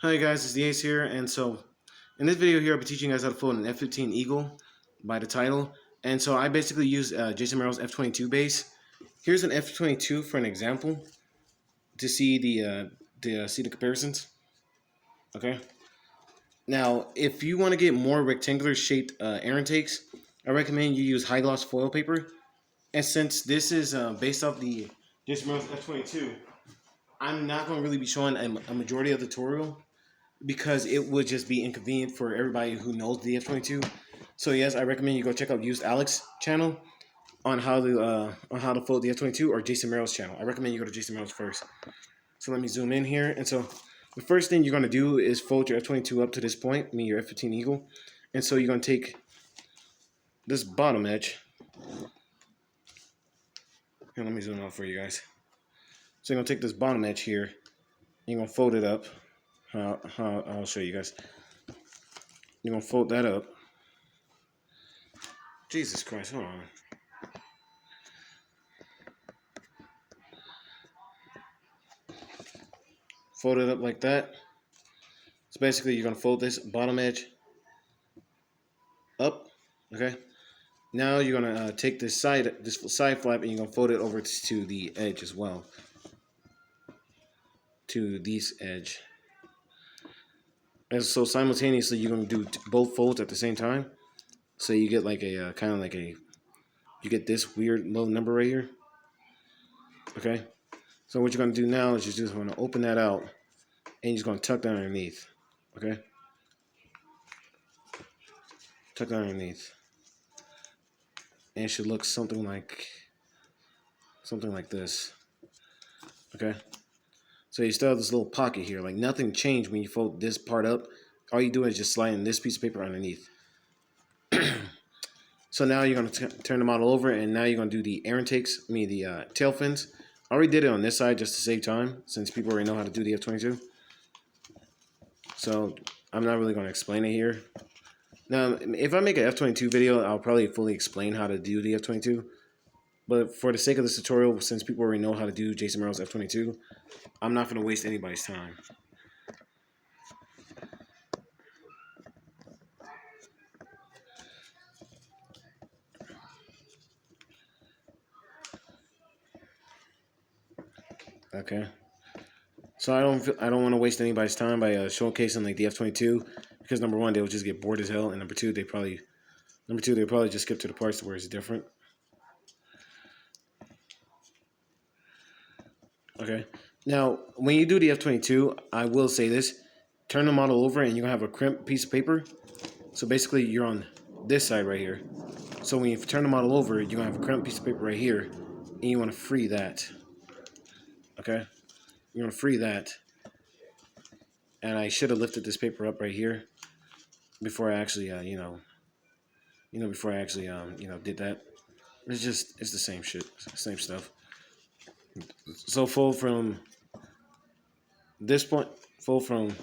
Hi guys, it's the Ace here, and so in this video here I'll be teaching you guys how to fold an F-15 Eagle by the title. And so I basically use Jason Merrill's F-22 base. Here's an F-22 for an example to see the comparisons. Okay. Now, if you want to get more rectangular shaped air intakes, I recommend you use high gloss foil paper. And since this is based off the Jason Merrill's F-22, I'm not going to really be showing a majority of the tutorial, because it would just be inconvenient for everybody who knows the F-22. So yes, I recommend you go check out Used Alex channel on how to fold the F-22, or Jason Merrill's channel. I recommend you go to Jason Merrill's first. So let me zoom in here. And so the first thing you're going to do is fold your F-22 up to this point, I mean your F-15 Eagle. And so you're going to take this bottom edge. Here, let me zoom out for you guys. So you're going to take this bottom edge here, and you're going to fold it up. I'll show you guys. You're going to fold that up. Jesus Christ, hold on. Fold it up like that. So basically you're going to fold this bottom edge up, okay? Now you're going to take this side flap, and you're going to fold it over to the edge as well. To this edge. And so simultaneously you're going to do both folds at the same time. So you get like a kind of like a, you get this weird low number right here. Okay. So what you're going to do now is you're just going to open that out, and you're just going to tuck that underneath. Okay. Tuck that underneath. And it should look something like this. Okay. So you still have this little pocket here. Like nothing changed when you fold this part up. All you do is just slide in this piece of paper underneath. So now you're going to turn the model over, and now you're going to do the air intakes, the tail fins. I already did it on this side just to save time, since people already know how to do the F-22. So I'm not really going to explain it here. Now, if I make an F-22 video, I'll probably fully explain how to do the F-22. But for the sake of this tutorial, since people already know how to do Jason Merrill's F-22, I'm not going to waste anybody's time. Okay. So I don't want to waste anybody's time by showcasing like the F-22, because number one, they'll just get bored as hell, and number two, they'll probably just skip to the parts where it's different. Okay. Now, when you do the F-22, I will say this: turn the model over, and you're gonna have a crimped piece of paper. So basically, you're on this side right here. So when you turn the model over, you're gonna have a crimped piece of paper right here, and you want to free that. Okay. You're gonna free that. And I should have lifted this paper up right here before I actually, did that. It's the same shit, same stuff. So fold from this point, fold from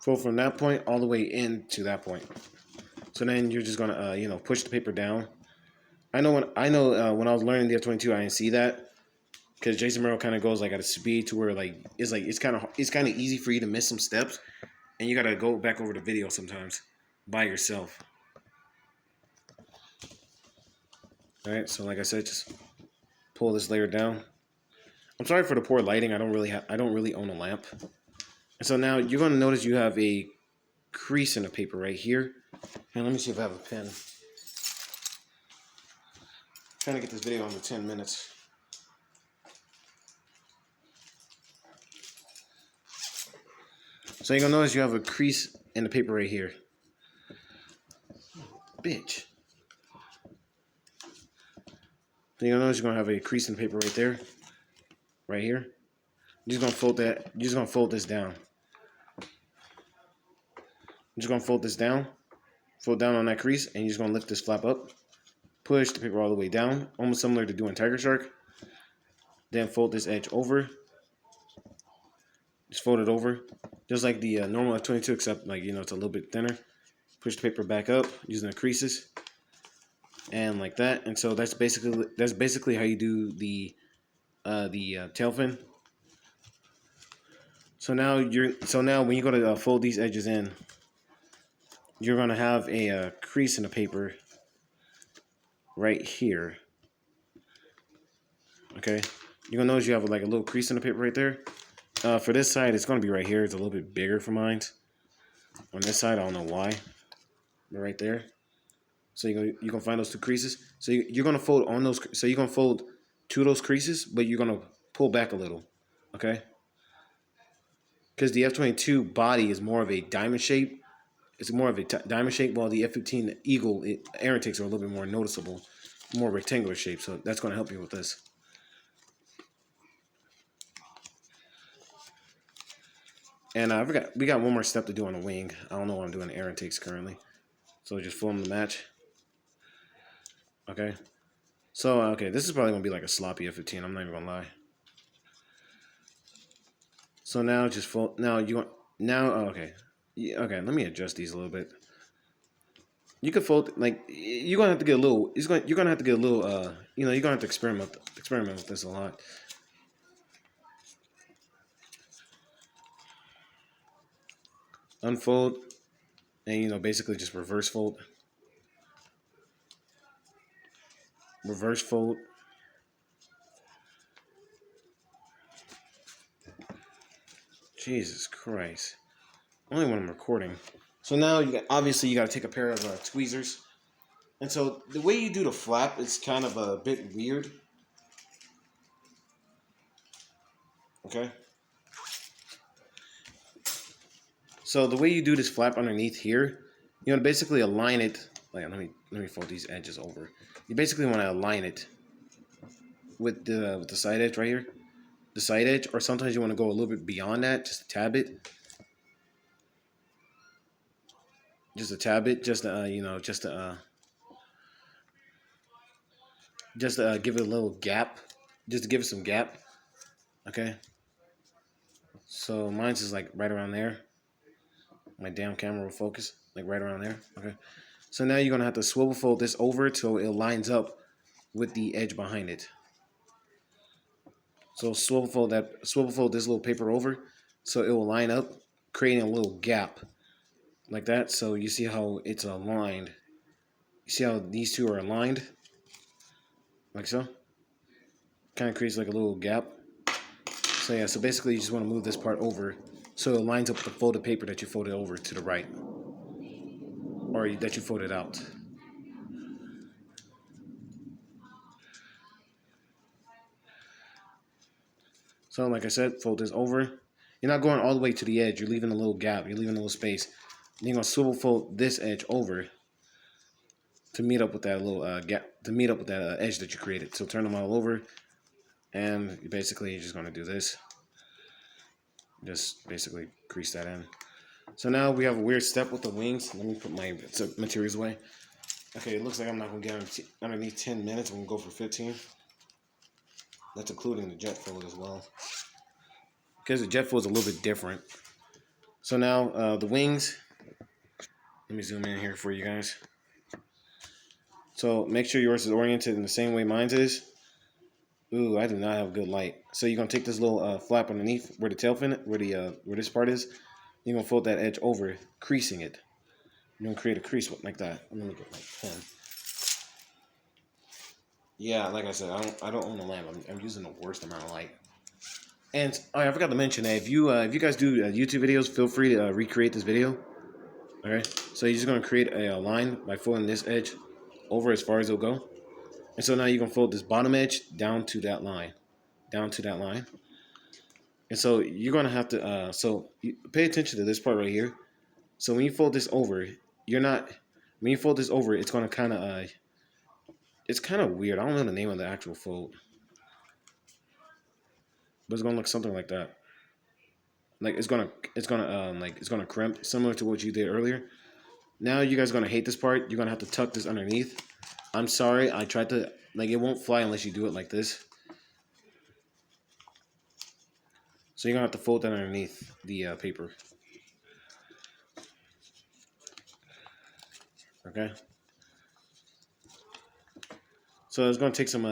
that point all the way into that point. So then you're just gonna, push the paper down. I know when I was learning the F-22, I didn't see that, because Jason Merrill kind of goes like at a speed to where it's kind of easy for you to miss some steps, and you gotta go back over the video sometimes by yourself. All right, so like I said, just pull this layer down. I'm sorry for the poor lighting. I don't really own a lamp. And so now you're gonna notice you have a crease in the paper right here. And let me see if I have a pen. I'm trying to get this video under 10 minutes. So you're gonna notice you have a crease in the paper right here. Bitch. So you're gonna notice you're gonna have a crease in the paper right there. Right here. You're just gonna fold that. You're just gonna fold this down. I'm just gonna fold this down. Fold down on that crease, and you're just gonna lift this flap up. Push the paper all the way down, almost similar to doing Tiger Shark. Then fold this edge over. Just fold it over, just like the normal F-22, except it's a little bit thinner. Push the paper back up using the creases, and like that. And so that's basically how you do the tail fin. So now when you go to fold these edges in, you're gonna have a crease in the paper right here. Okay, you're gonna notice you have like a little crease in the paper right there. For this side, it's gonna be right here. It's a little bit bigger for mine. On this side, I don't know why, but right there. So you're gonna find those two creases. So you're gonna fold on those. So you're gonna fold two of those creases, but you're gonna pull back a little. Okay. Because the F-22 body is more of a diamond shape. It's more of a diamond shape, while the F-15 Eagle air intakes are a little bit more noticeable, more rectangular shape. So that's going to help you with this. And we got one more step to do on the wing. I don't know what I'm doing air intakes currently. So just fold them to match. Okay. So, okay, this is probably going to be like a sloppy F-15. I'm not even going to lie. So now just fold. Now you want. Now, oh, okay. Yeah, okay, let me adjust these a little bit. You could fold like you're gonna have to get a little. You're gonna have to get a little. You know, you're gonna have to experiment with this a lot. Unfold, and you know, basically just reverse fold. Reverse fold. Jesus Christ! Only when I'm recording. So now obviously you got to take a pair of tweezers. And so the way you do the flap is kind of a bit weird. Okay. So the way you do this flap underneath here, you want to basically align it. Like, let me fold these edges over. You basically want to align it with the side edge right here, the side edge, or sometimes you want to go a little bit beyond that, just a tad bit, just you know, just give it a little gap, just to give it some gap. Okay. So mine's is like right around there. My damn camera will focus like right around there. Okay. So now you're gonna have to swivel fold this over till it lines up with the edge behind it. So swivel fold this little paper over so it will line up, creating a little gap like that. So you see how it's aligned. You see how these two are aligned? Like so. Kind of creates like a little gap. So yeah, so basically you just want to move this part over so it lines up with the folded paper that you folded over to the right. Or that you folded out. So like I said, fold this over. You're not going all the way to the edge. You're leaving a little gap. You're leaving a little space. Then you're going to swivel fold this edge over to meet up with that little gap, to meet up with that edge that you created. So turn them all over. And basically you're just going to do this. Just basically crease that in. So now we have a weird step with the wings. Let me put my materials away. Okay, it looks like I'm not going to get underneath 10 minutes. I'm going to go for 15. That's including the jet fuel as well. Because the jet fuel is a little bit different. So now the wings. Let me zoom in here for you guys. So make sure yours is oriented in the same way mine is. Ooh, I do not have good light. So you're gonna take this little flap underneath where the tail fin, where this part is. You're gonna fold that edge over, creasing it. You're gonna create a crease like that. I'm gonna get my pen. Yeah, like I said, I don't own a lamp. I'm using the worst amount of light. And I forgot to mention that if you guys do YouTube videos, feel free to recreate this video. Okay, so you're just gonna create a line by folding this edge over as far as it'll go. And so now you can fold this bottom edge down to that line, And so you're gonna have to pay attention to this part right here. So when you fold this over, when you fold this over, it's gonna kind of it's kind of weird. I don't know the name of the actual fold, but it's gonna look something like that. Like it's gonna crimp, similar to what you did earlier. Now you guys are gonna hate this part. You're gonna have to tuck this underneath. I'm sorry, I tried to, it won't fly unless you do it like this. So you're gonna have to fold that underneath the paper. Okay. So it's gonna take some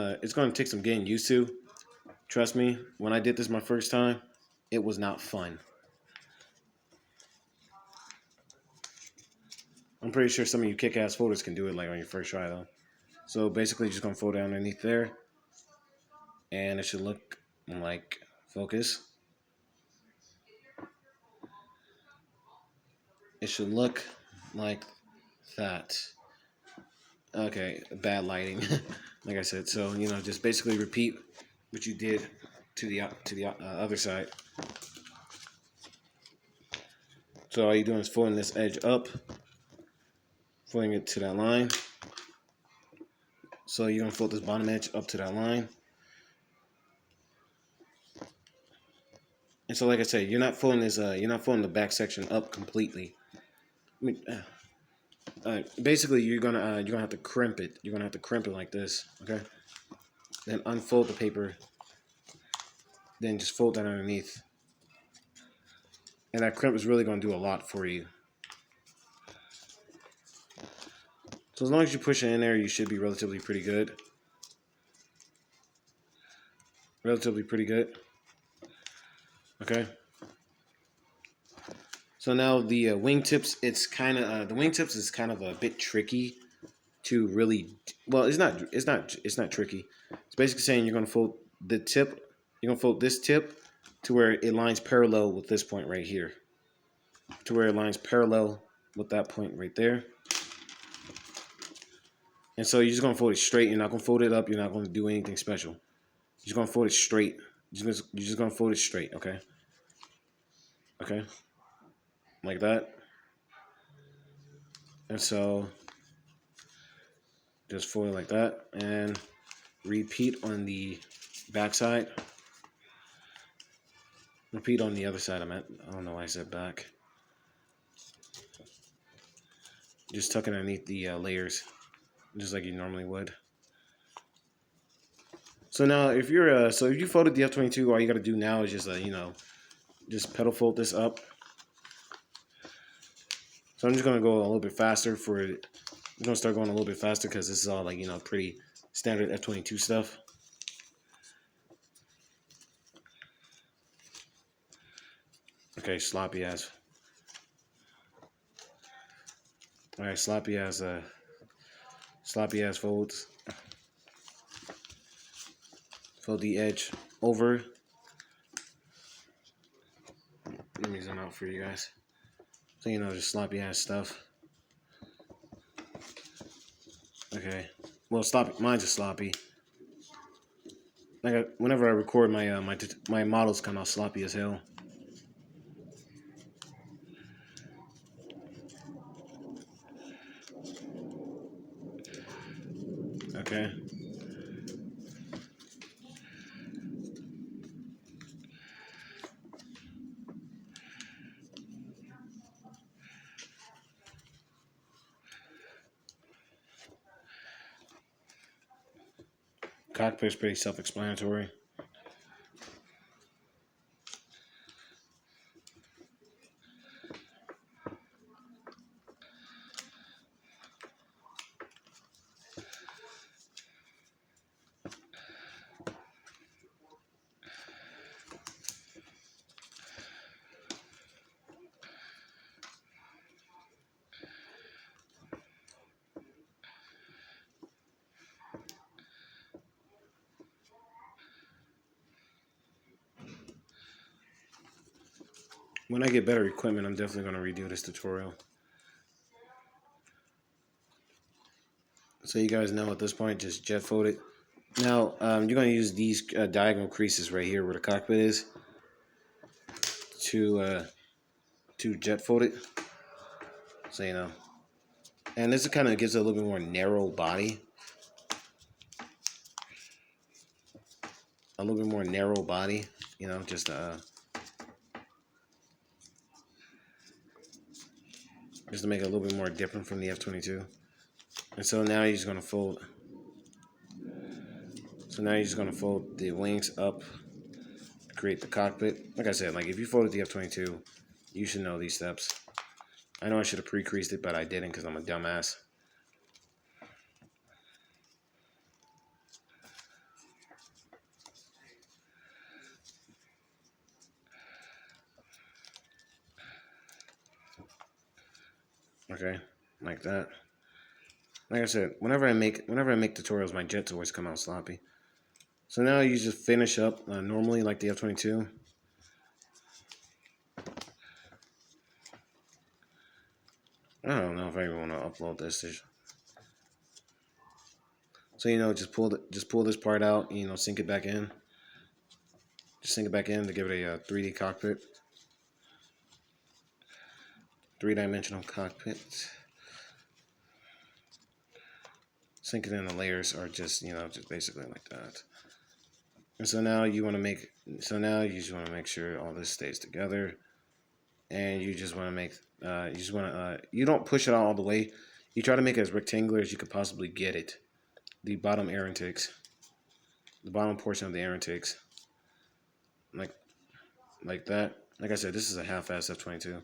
getting used to. Trust me, when I did this my first time, it was not fun. I'm pretty sure some of you kick-ass folders can do it like on your first try though. So basically just gonna fold it underneath there. And it should look like, focus. It should look like that. Okay, bad lighting. Like I said, so you know, just basically repeat what you did to the other side. So all you're doing is folding this edge up, folding it to that line. So you're gonna fold this bottom edge up to that line. And so, like I said, you're not folding this. You're not folding the back section up completely. I mean, basically, you're gonna have to crimp it. You're gonna have to crimp it like this, okay? Then unfold the paper. Then just fold that underneath. And that crimp is really gonna do a lot for you. So as long as you push it in there, you should be relatively pretty good. Relatively pretty good. Okay. So now the wingtips, it's kind of the wingtips is kind of a bit tricky to really. Well, it's not tricky. It's basically saying you're gonna fold the tip. You're gonna fold this tip to where it lines parallel with this point right here. To where it lines parallel with that point right there. And so you're just gonna fold it straight. You're not gonna fold it up. You're not gonna do anything special. You're just gonna fold it straight. You're just gonna fold it straight. Okay. Okay. Like that. And so just fold it like that and repeat on the back side. Repeat on the other side. I don't know why I said back. Just tuck it underneath the layers, just like you normally would. So now, if you're if you folded the F-22, all you got to do now is just just pedal fold this up. So I'm just gonna go a little bit faster for it. I'm gonna start going a little bit faster because this is all like pretty standard F-22 stuff. Okay, sloppy ass. All right, sloppy ass folds. Fold the edge over. Let me zoom out for you guys. So just sloppy ass stuff. Okay. Well, mine's just sloppy. Like whenever I record my models come out sloppy as hell. Okay. Cockpit's pretty self-explanatory. When I get better equipment, I'm definitely going to redo this tutorial. So you guys know at this point, just jet fold it. Now, you're going to use these diagonal creases right here where the cockpit is to jet fold it. So, and this kind of gives it a little bit more narrow body. A little bit more narrow body, just to make it a little bit more different from the F-22. And so now you're just going to fold. So now you're just going to fold the wings up, create the cockpit. Like I said, if you folded the F-22, you should know these steps. I know I should have pre-creased it, but I didn't because I'm a dumbass. Okay, like that. Like I said, whenever I make tutorials, my jets always come out sloppy. So now you just finish up normally like the F-22. I don't know if I even want to upload this. So just pull this part out. Sink it back in. Just sink it back in to give it a 3D cockpit, 3-dimensional cockpit. Sink it in the layers, or just basically like that. And so now you just want to make sure all this stays together, and you just want to make you don't push it all the way. You try to make it as rectangular as you could possibly get it. The bottom air intakes, the bottom portion of the air intakes, like that. Like I said, this is a half-ass F-22.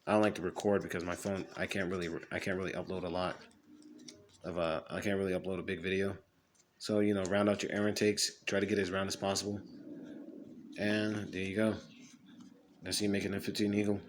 I don't like to record because my phone, I can't really upload a lot of I can't really upload a big video. So round out your air intakes. Try to get as round as possible. And there you go. That's you making an F-15 Eagle.